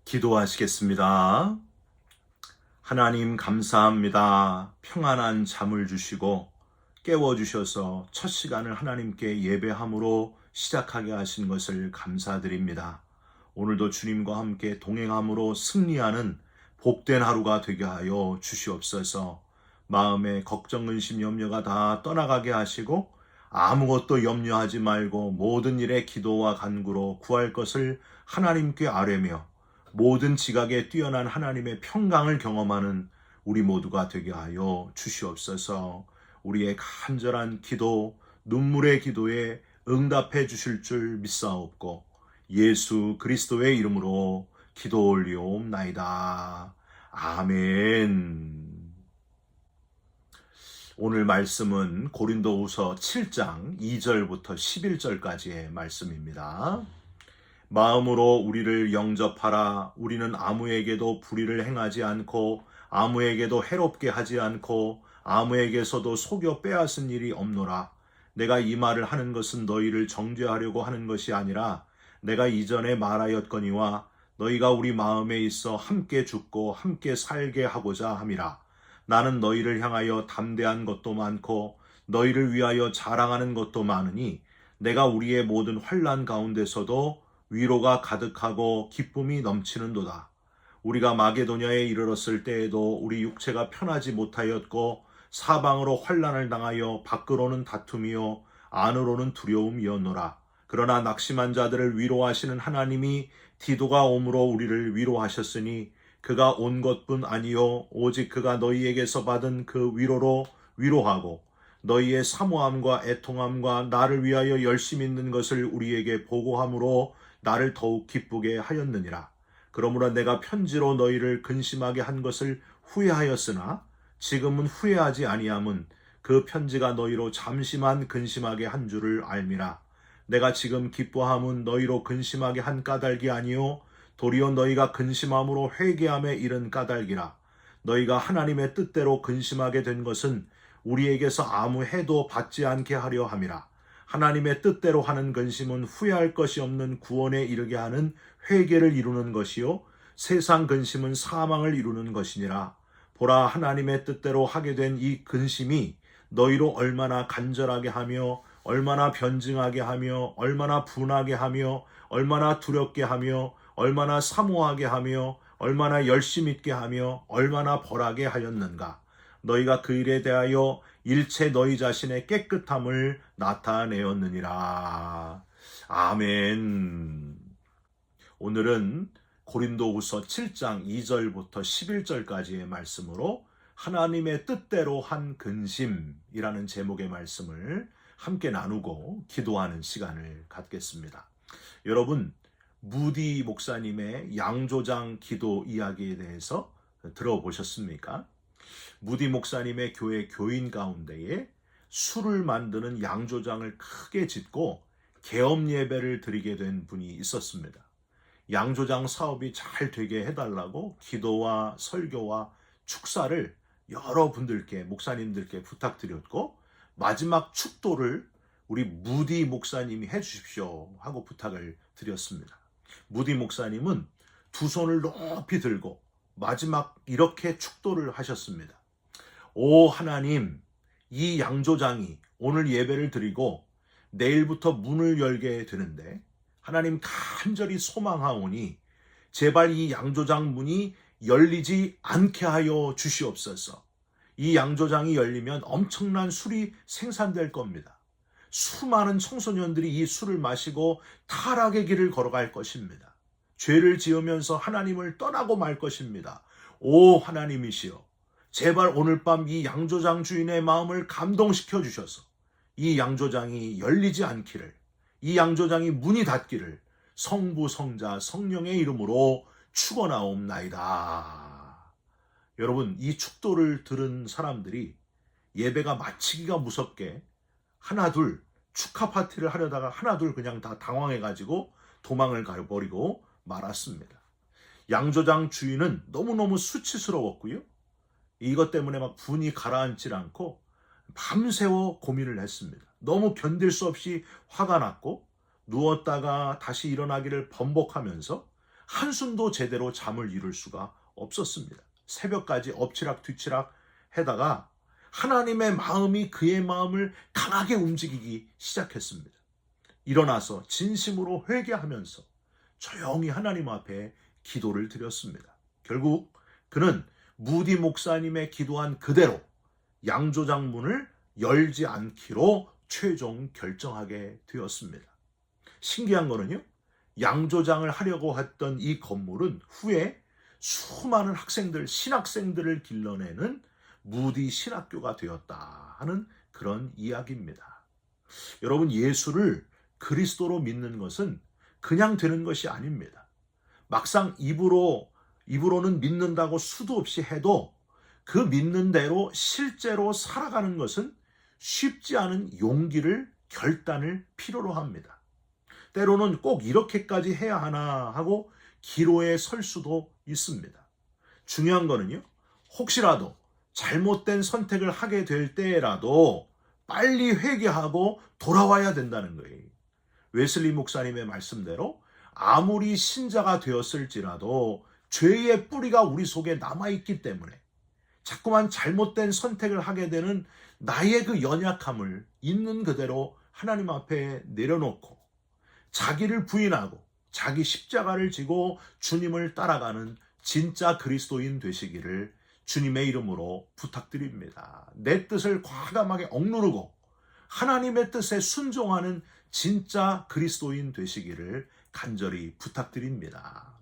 기도하시겠습니다. 하나님 감사합니다. 평안한 잠을 주시고 깨워주셔서 첫 시간을 하나님께 예배함으로 시작하게 하신 것을 감사드립니다. 오늘도 주님과 함께 동행함으로 승리하는 복된 하루가 되게 하여 주시옵소서. 마음의 걱정, 근심, 염려가 다 떠나가게 하시고 아무것도 염려하지 말고 모든 일에 기도와 간구로 구할 것을 하나님께 아뢰며 모든 지각에 뛰어난 하나님의 평강을 경험하는 우리 모두가 되게 하여 주시옵소서. 우리의 간절한 기도, 눈물의 기도에 응답해 주실 줄 믿사옵고 예수 그리스도의 이름으로 기도 올리옵나이다. 아멘. 오늘 말씀은 고린도후서 7장 2절부터 11절까지의 말씀입니다. 마음으로 우리를 영접하라. 우리는 아무에게도 불의를 행하지 않고 아무에게도 해롭게 하지 않고 아무에게서도 속여 빼앗은 일이 없노라. 내가 이 말을 하는 것은 너희를 정죄하려고 하는 것이 아니라 내가 이전에 말하였거니와 너희가 우리 마음에 있어 함께 죽고 함께 살게 하고자 함이라. 나는 너희를 향하여 담대한 것도 많고 너희를 위하여 자랑하는 것도 많으니 내가 우리의 모든 환난 가운데서도 위로가 가득하고 기쁨이 넘치는도다. 우리가 마게도냐에 이르렀을 때에도 우리 육체가 편하지 못하였고 사방으로 환난을 당하여 밖으로는 다툼이요 안으로는 두려움이었노라. 그러나 낙심한 자들을 위로하시는 하나님이 디도가 오므로 우리를 위로하셨으니 그가 온 것뿐 아니요 오직 그가 너희에게서 받은 그 위로로 위로하고 너희의 사모함과 애통함과 나를 위하여 열심 있는 것을 우리에게 보고함으로 나를 더욱 기쁘게 하였느니라. 그러므로 내가 편지로 너희를 근심하게 한 것을 후회하였으나 지금은 후회하지 아니함은 그 편지가 너희로 잠시만 근심하게 한 줄을 알미라. 내가 지금 기뻐함은 너희로 근심하게 한 까닭이 아니요 도리어 너희가 근심함으로 회개함에 이른 까닭이라. 너희가 하나님의 뜻대로 근심하게 된 것은 우리에게서 아무 해도 받지 않게 하려 함이라. 하나님의 뜻대로 하는 근심은 후회할 것이 없는 구원에 이르게 하는 회개를 이루는 것이요 세상 근심은 사망을 이루는 것이니라. 보라, 하나님의 뜻대로 하게 된 이 근심이 너희로 얼마나 간절하게 하며 얼마나 변증하게 하며 얼마나 분하게 하며 얼마나 두렵게 하며 얼마나 사모하게 하며 얼마나 열심 있게 하며 얼마나 벌하게 하였는가. 너희가 그 일에 대하여 일체 너희 자신의 깨끗함을 나타내었느니라. 아멘. 오늘은 고린도후서 7장 2절부터 11절까지의 말씀으로 하나님의 뜻대로 한 근심이라는 제목의 말씀을 함께 나누고 기도하는 시간을 갖겠습니다. 여러분, 무디 목사님의 양조장 기도 이야기에 대해서 들어보셨습니까? 무디 목사님의 교회 교인 가운데에 술을 만드는 양조장을 크게 짓고 계엄 예배를 드리게 된 분이 있었습니다. 양조장 사업이 잘 되게 해달라고 기도와 설교와 축사를 여러분들께, 목사님들께 부탁드렸고 마지막 축도를 우리 무디 목사님이 해주십시오 하고 부탁을 드렸습니다. 무디 목사님은 두 손을 높이 들고 마지막 이렇게 축도를 하셨습니다. 오 하나님, 이 양조장이 오늘 예배를 드리고 내일부터 문을 열게 되는데 하나님 간절히 소망하오니 제발 이 양조장 문이 열리지 않게 하여 주시옵소서. 이 양조장이 열리면 엄청난 술이 생산될 겁니다. 수많은 청소년들이 이 술을 마시고 타락의 길을 걸어갈 것입니다. 죄를 지으면서 하나님을 떠나고 말 것입니다. 오 하나님이시여, 제발 오늘 밤 이 양조장 주인의 마음을 감동시켜 주셔서 이 양조장이 열리지 않기를, 이 양조장이 문이 닫기를 성부, 성자, 성령의 이름으로 축원하옵나이다. 여러분, 이 축도를 들은 사람들이 예배가 마치기가 무섭게 하나둘 축하 파티를 하려다가 하나둘 그냥 다 당황해가지고 도망을 가버리고 말았습니다. 양조장 주인은 너무너무 수치스러웠고요. 이것 때문에 막 분이 가라앉질 않고 밤새워 고민을 했습니다. 너무 견딜 수 없이 화가 났고 누웠다가 다시 일어나기를 번복하면서 한숨도 제대로 잠을 이룰 수가 없었습니다. 새벽까지 엎치락 뒤치락 해다가 하나님의 마음이 그의 마음을 강하게 움직이기 시작했습니다. 일어나서 진심으로 회개하면서 조용히 하나님 앞에 기도를 드렸습니다. 결국 그는 무디 목사님의 기도한 그대로 양조장 문을 열지 않기로 최종 결정하게 되었습니다. 신기한 거는요, 양조장을 하려고 했던 이 건물은 후에 수많은 학생들, 신학생들을 길러내는 무디 신학교가 되었다 하는 그런 이야기입니다. 여러분, 예수를 그리스도로 믿는 것은 그냥 되는 것이 아닙니다. 막상 입으로는 믿는다고 수도 없이 해도 그 믿는 대로 실제로 살아가는 것은 쉽지 않은 용기를, 결단을 필요로 합니다. 때로는 꼭 이렇게까지 해야 하나 하고 기로에 설 수도 있습니다. 중요한 거는요, 혹시라도 잘못된 선택을 하게 될 때라도 빨리 회개하고 돌아와야 된다는 거예요. 웨슬리 목사님의 말씀대로 아무리 신자가 되었을지라도 죄의 뿌리가 우리 속에 남아있기 때문에 자꾸만 잘못된 선택을 하게 되는 나의 그 연약함을 있는 그대로 하나님 앞에 내려놓고 자기를 부인하고 자기 십자가를 지고 주님을 따라가는 진짜 그리스도인 되시기를 주님의 이름으로 부탁드립니다. 내 뜻을 과감하게 억누르고 하나님의 뜻에 순종하는 진짜 그리스도인 되시기를 간절히 부탁드립니다.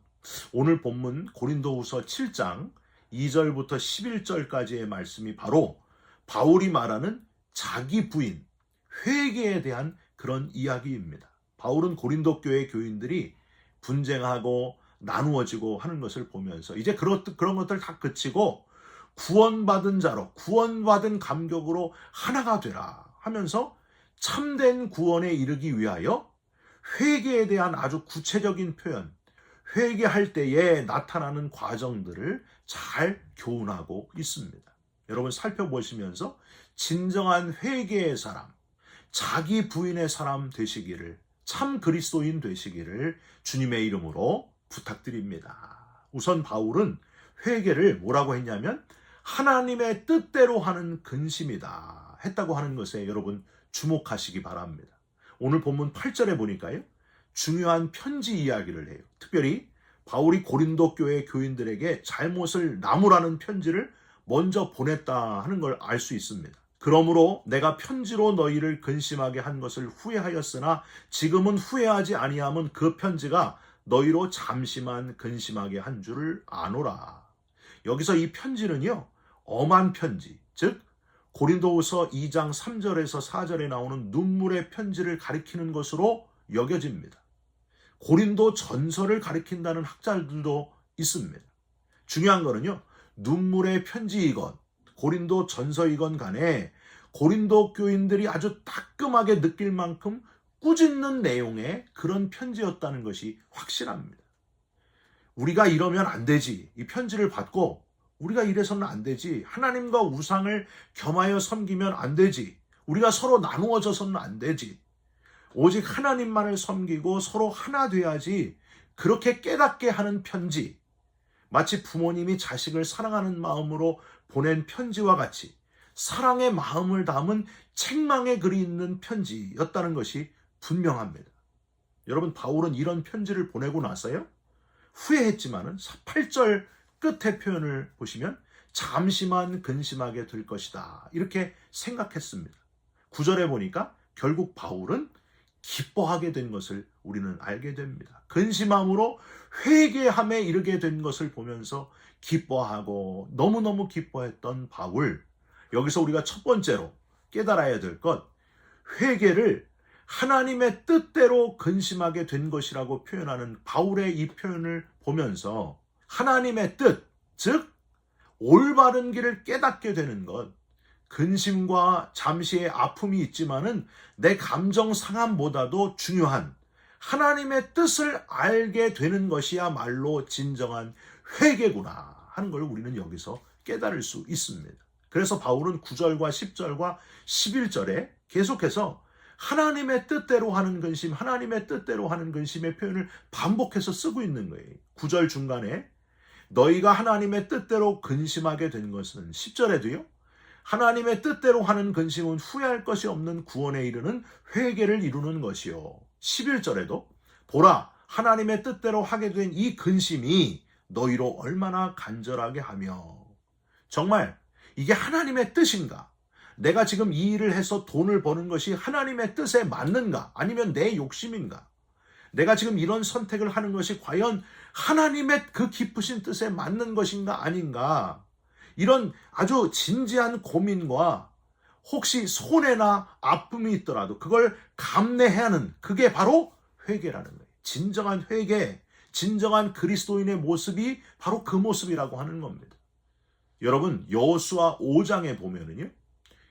오늘 본문 고린도후서 7장 2절부터 11절까지의 말씀이 바로 바울이 말하는 자기 부인, 회개에 대한 그런 이야기입니다. 바울은 고린도 교회 교인들이 분쟁하고 나누어지고 하는 것을 보면서 이제 그런 것들 다 그치고 구원받은 자로, 구원받은 감격으로 하나가 되라 하면서 참된 구원에 이르기 위하여 회개에 대한 아주 구체적인 표현, 회개할 때에 나타나는 과정들을 잘 교훈하고 있습니다. 여러분 살펴보시면서 진정한 회개의 사람, 자기 부인의 사람 되시기를, 참 그리스도인 되시기를 주님의 이름으로 부탁드립니다. 우선 바울은 회개를 뭐라고 했냐면 하나님의 뜻대로 하는 근심이다 했다고 하는 것에 여러분 주목하시기 바랍니다. 오늘 본문 8절에 보니까요, 중요한 편지 이야기를 해요. 특별히 바울이 고린도 교회 교인들에게 잘못을 나무라는 편지를 먼저 보냈다 하는 걸 알 수 있습니다. 그러므로 내가 편지로 너희를 근심하게 한 것을 후회하였으나 지금은 후회하지 아니함은 그 편지가 너희로 잠시만 근심하게 한 줄을 아노라. 여기서 이 편지는요, 엄한 편지, 즉 고린도후서 2장 3절에서 4절에 나오는 눈물의 편지를 가리키는 것으로 여겨집니다. 고린도 전서를 가리킨다는 학자들도 있습니다. 중요한 거는요, 눈물의 편지이건 고린도 전서이건 간에 고린도 교인들이 아주 따끔하게 느낄 만큼 꾸짖는 내용의 그런 편지였다는 것이 확실합니다. 우리가 이러면 안 되지. 이 편지를 받고 우리가 이래서는 안 되지. 하나님과 우상을 겸하여 섬기면 안 되지. 우리가 서로 나누어져서는 안 되지. 오직 하나님만을 섬기고 서로 하나 돼야지. 그렇게 깨닫게 하는 편지, 마치 부모님이 자식을 사랑하는 마음으로 보낸 편지와 같이 사랑의 마음을 담은 책망의 글이 있는 편지였다는 것이 분명합니다. 여러분, 바울은 이런 편지를 보내고 나서요, 후회했지만은 8절 끝의 표현을 보시면 잠시만 근심하게 될 것이다, 이렇게 생각했습니다. 9절에 보니까 결국 바울은 기뻐하게 된 것을 우리는 알게 됩니다. 근심함으로 회개함에 이르게 된 것을 보면서 기뻐하고 너무너무 기뻐했던 바울, 여기서 우리가 첫 번째로 깨달아야 될 것, 회개를 하나님의 뜻대로 근심하게 된 것이라고 표현하는 바울의 이 표현을 보면서 하나님의 뜻, 즉 올바른 길을 깨닫게 되는 것, 근심과 잠시의 아픔이 있지만은 내 감정 상함보다도 중요한 하나님의 뜻을 알게 되는 것이야말로 진정한 회개구나 하는 걸 우리는 여기서 깨달을 수 있습니다. 그래서 바울은 9절과 10절과 11절에 계속해서 하나님의 뜻대로 하는 근심, 하나님의 뜻대로 하는 근심의 표현을 반복해서 쓰고 있는 거예요. 9절 중간에 너희가 하나님의 뜻대로 근심하게 된 것은 10절에도요. 하나님의 뜻대로 하는 근심은 후회할 것이 없는 구원에 이르는 회개를 이루는 것이요. 11절에도 보라 하나님의 뜻대로 하게 된 이 근심이 너희로 얼마나 간절하게 하며. 정말 이게 하나님의 뜻인가? 내가 지금 이 일을 해서 돈을 버는 것이 하나님의 뜻에 맞는가? 아니면 내 욕심인가? 내가 지금 이런 선택을 하는 것이 과연 하나님의 그 깊으신 뜻에 맞는 것인가 아닌가? 이런 아주 진지한 고민과 혹시 손해나 아픔이 있더라도 그걸 감내해야 하는 그게 바로 회개라는 거예요. 진정한 회개, 진정한 그리스도인의 모습이 바로 그 모습이라고 하는 겁니다. 여러분 여호수아 5장에 보면은요.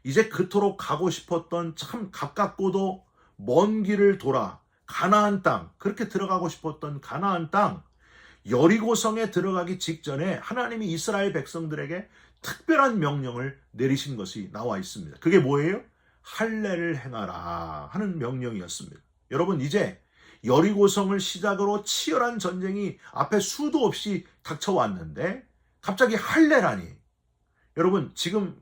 이제 그토록 가고 싶었던 참 가깝고도 먼 길을 돌아 가나안 땅, 그렇게 들어가고 싶었던 가나안 땅, 여리고성에 들어가기 직전에 하나님이 이스라엘 백성들에게 특별한 명령을 내리신 것이 나와 있습니다. 그게 뭐예요? 할례를 행하라 하는 명령이었습니다. 여러분 이제 여리고성을 시작으로 치열한 전쟁이 앞에 수도 없이 닥쳐왔는데 갑자기 할례라니. 여러분 지금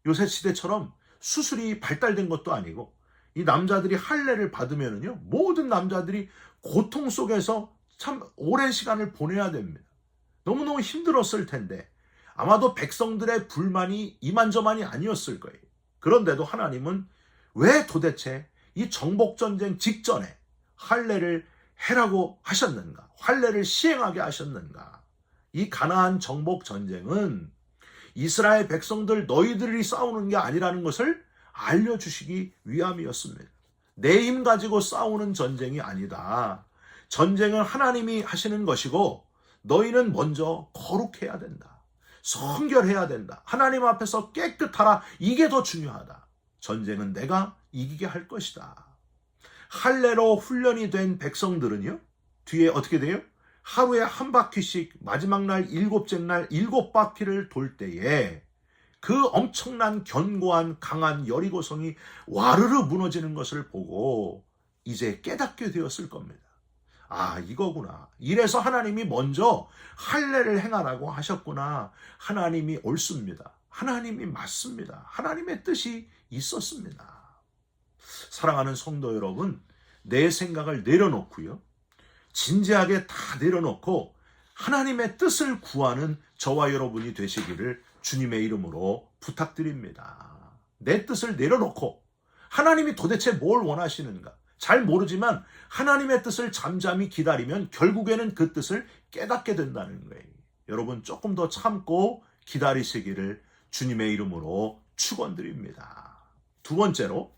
요새 시대처럼 수술이 발달된 것도 아니고 이 남자들이 할례를 받으면은요 모든 남자들이 고통 속에서 참 오랜 시간을 보내야 됩니다. 너무너무 힘들었을 텐데 아마도 백성들의 불만이 이만저만이 아니었을 거예요. 그런데도 하나님은 왜 도대체 이 정복전쟁 직전에 할례를 해라고 하셨는가? 할례를 시행하게 하셨는가? 이 가나안 정복전쟁은 이스라엘 백성들 너희들이 싸우는 게 아니라는 것을 알려주시기 위함이었습니다. 내 힘 가지고 싸우는 전쟁이 아니다. 전쟁은 하나님이 하시는 것이고 너희는 먼저 거룩해야 된다. 성결해야 된다. 하나님 앞에서 깨끗하라. 이게 더 중요하다. 전쟁은 내가 이기게 할 것이다. 할례로 훈련이 된 백성들은요. 뒤에 어떻게 돼요? 하루에 한 바퀴씩 마지막 날 일곱째 날 7바퀴를 돌 때에 그 엄청난 견고한 강한 여리고성이 와르르 무너지는 것을 보고 이제 깨닫게 되었을 겁니다. 아, 이거구나. 이래서 하나님이 먼저 할례를 행하라고 하셨구나. 하나님이 옳습니다. 하나님이 맞습니다. 하나님의 뜻이 있었습니다. 사랑하는 성도 여러분, 내 생각을 내려놓고요. 진지하게 다 내려놓고 하나님의 뜻을 구하는 저와 여러분이 되시기를 주님의 이름으로 부탁드립니다. 내 뜻을 내려놓고 하나님이 도대체 뭘 원하시는가? 잘 모르지만 하나님의 뜻을 잠잠히 기다리면 결국에는 그 뜻을 깨닫게 된다는 거예요. 여러분 조금 더 참고 기다리시기를 주님의 이름으로 축원드립니다. 두 번째로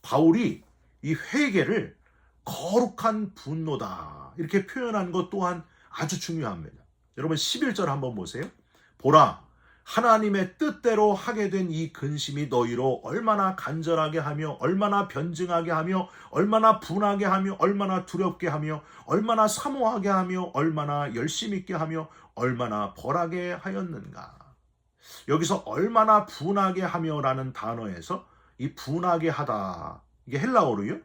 바울이 이 회개를 거룩한 분노다 이렇게 표현한 것 또한 아주 중요합니다. 여러분 11절 한번 보세요. 보라 하나님의 뜻대로 하게 된 이 근심이 너희로 얼마나 간절하게 하며 얼마나 변증하게 하며 얼마나 분하게 하며 얼마나 두렵게 하며 얼마나 사모하게 하며 얼마나 열심 있게 하며 얼마나 벌하게 하였는가. 여기서 얼마나 분하게 하며라는 단어에서 이 분하게 하다 이게 헬라어로요.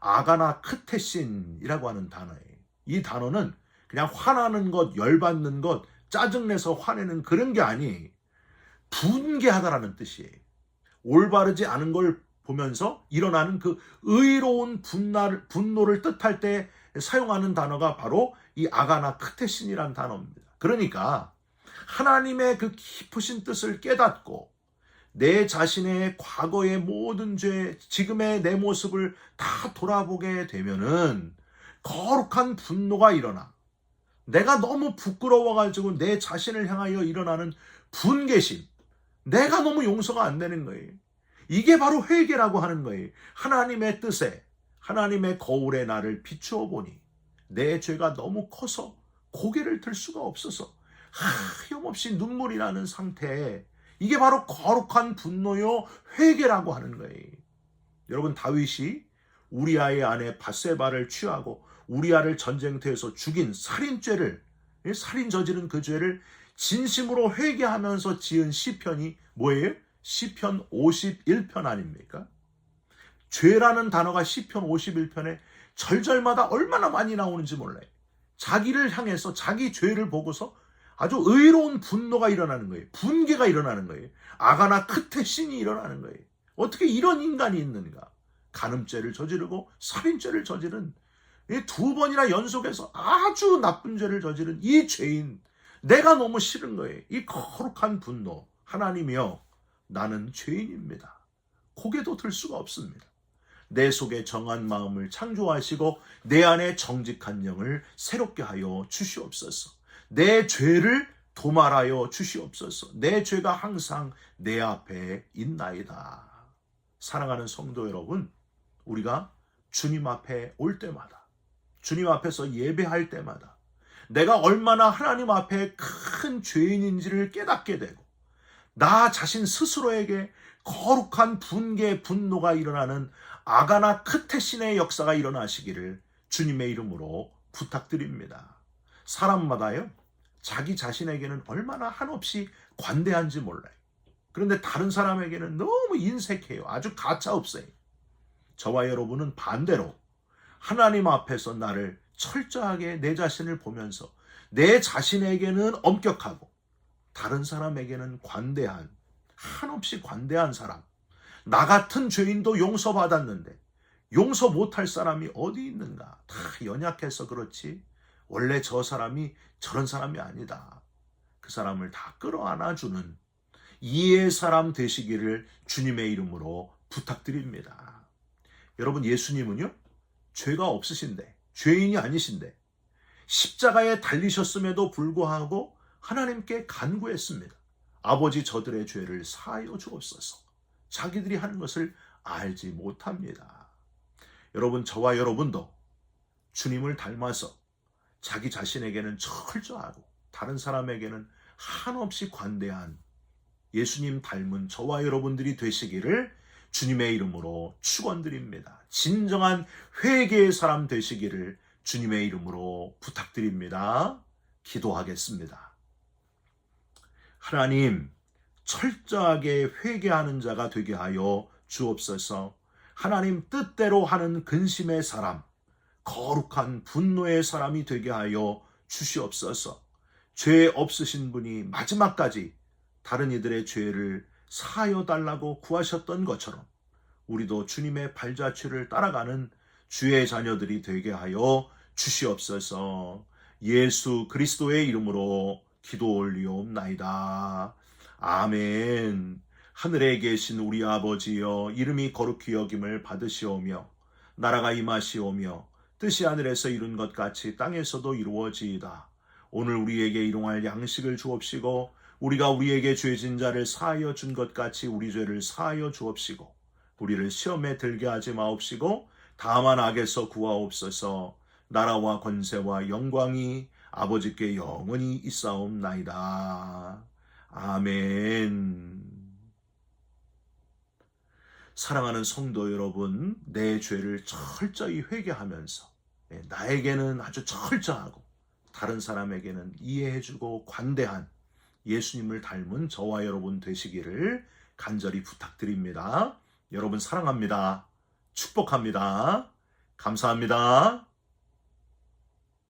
아가나 크테신이라고 하는 단어예요. 이 단어는 그냥 화나는 것, 열받는 것, 짜증내서 화내는 그런 게 아니에요. 분개하다라는 뜻이에요. 올바르지 않은 걸 보면서 일어나는 그 의로운 분노를 뜻할 때 사용하는 단어가 바로 이 아가나 크테신이라는 단어입니다. 그러니까 하나님의 그 깊으신 뜻을 깨닫고 내 자신의 과거의 모든 죄, 지금의 내 모습을 다 돌아보게 되면은 거룩한 분노가 일어나. 내가 너무 부끄러워가지고 내 자신을 향하여 일어나는 분개심. 내가 너무 용서가 안 되는 거예요. 이게 바로 회개라고 하는 거예요. 하나님의 뜻에, 하나님의 거울에 나를 비추어 보니 내 죄가 너무 커서 고개를 들 수가 없어서 하염없이 눈물이 나는 상태에 이게 바로 거룩한 분노요 회개라고 하는 거예요. 여러분 다윗이 우리아의 아내 밧세바를 취하고 우리아를 전쟁터에서 죽인 살인죄를 살인 저지른 그 죄를 진심으로 회개하면서 지은 시편이 뭐예요? 시편 51편 아닙니까? 죄라는 단어가 시편 51편에 절절마다 얼마나 많이 나오는지 몰라요. 자기를 향해서 자기 죄를 보고서 아주 의로운 분노가 일어나는 거예요. 분개가 일어나는 거예요. 아가나 크테신이 일어나는 거예요. 어떻게 이런 인간이 있는가? 간음죄를 저지르고 살인죄를 저지른, 2번이나 연속해서 아주 나쁜 죄를 저지른 이 죄인, 내가 너무 싫은 거예요. 이 거룩한 분노. 하나님이여, 나는 죄인입니다. 고개도 들 수가 없습니다. 내 속에 정한 마음을 창조하시고 내 안에 정직한 영을 새롭게 하여 주시옵소서. 내 죄를 도말하여 주시옵소서. 내 죄가 항상 내 앞에 있나이다. 사랑하는 성도 여러분, 우리가 주님 앞에 올 때마다, 주님 앞에서 예배할 때마다 내가 얼마나 하나님 앞에 큰 죄인인지를 깨닫게 되고 나 자신 스스로에게 거룩한 분개, 분노가 일어나는 아가나 크테신의 역사가 일어나시기를 주님의 이름으로 부탁드립니다. 사람마다요, 자기 자신에게는 얼마나 한없이 관대한지 몰라요. 그런데 다른 사람에게는 너무 인색해요. 아주 가차없어요. 저와 여러분은 반대로 하나님 앞에서 나를 철저하게 내 자신을 보면서 내 자신에게는 엄격하고 다른 사람에게는 관대한, 한없이 관대한 사람, 나 같은 죄인도 용서받았는데 용서 못할 사람이 어디 있는가? 다 연약해서 그렇지 원래 저 사람이 저런 사람이 아니다. 그 사람을 다 끌어안아주는 이해의 사람 되시기를 주님의 이름으로 부탁드립니다. 여러분, 예수님은요, 죄가 없으신데, 죄인이 아니신데 십자가에 달리셨음에도 불구하고 하나님께 간구했습니다. 아버지, 저들의 죄를 사하여 주옵소서. 자기들이 하는 것을 알지 못합니다. 여러분, 저와 여러분도 주님을 닮아서 자기 자신에게는 철저하고 다른 사람에게는 한없이 관대한 예수님 닮은 저와 여러분들이 되시기를 주님의 이름으로 축원드립니다. 진정한 회개의 사람 되시기를 주님의 이름으로 부탁드립니다. 기도하겠습니다. 하나님, 철저하게 회개하는 자가 되게 하여 주옵소서. 하나님 뜻대로 하는 근심의 사람, 거룩한 분노의 사람이 되게 하여 주시옵소서. 죄 없으신 분이 마지막까지 다른 이들의 죄를 사하여 달라고 구하셨던 것처럼 우리도 주님의 발자취를 따라가는 주의 자녀들이 되게 하여 주시옵소서. 예수 그리스도의 이름으로 기도 올리옵나이다. 아멘. 하늘에 계신 우리 아버지여, 이름이 거룩히 여김을 받으시오며 나라가 임하시오며 뜻이 하늘에서 이룬 것 같이 땅에서도 이루어지이다. 오늘 우리에게 일용할 양식을 주옵시고 우리가 우리에게 죄진 자를 사하여 준 것 같이 우리 죄를 사하여 주옵시고 우리를 시험에 들게 하지 마옵시고 다만 악에서 구하옵소서. 나라와 권세와 영광이 아버지께 영원히 있사옵나이다. 아멘. 사랑하는 성도 여러분, 내 죄를 철저히 회개하면서 나에게는 아주 철저하고 다른 사람에게는 이해해주고 관대한 예수님을 닮은 저와 여러분 되시기를 간절히 부탁드립니다. 여러분 사랑합니다. 축복합니다. 감사합니다.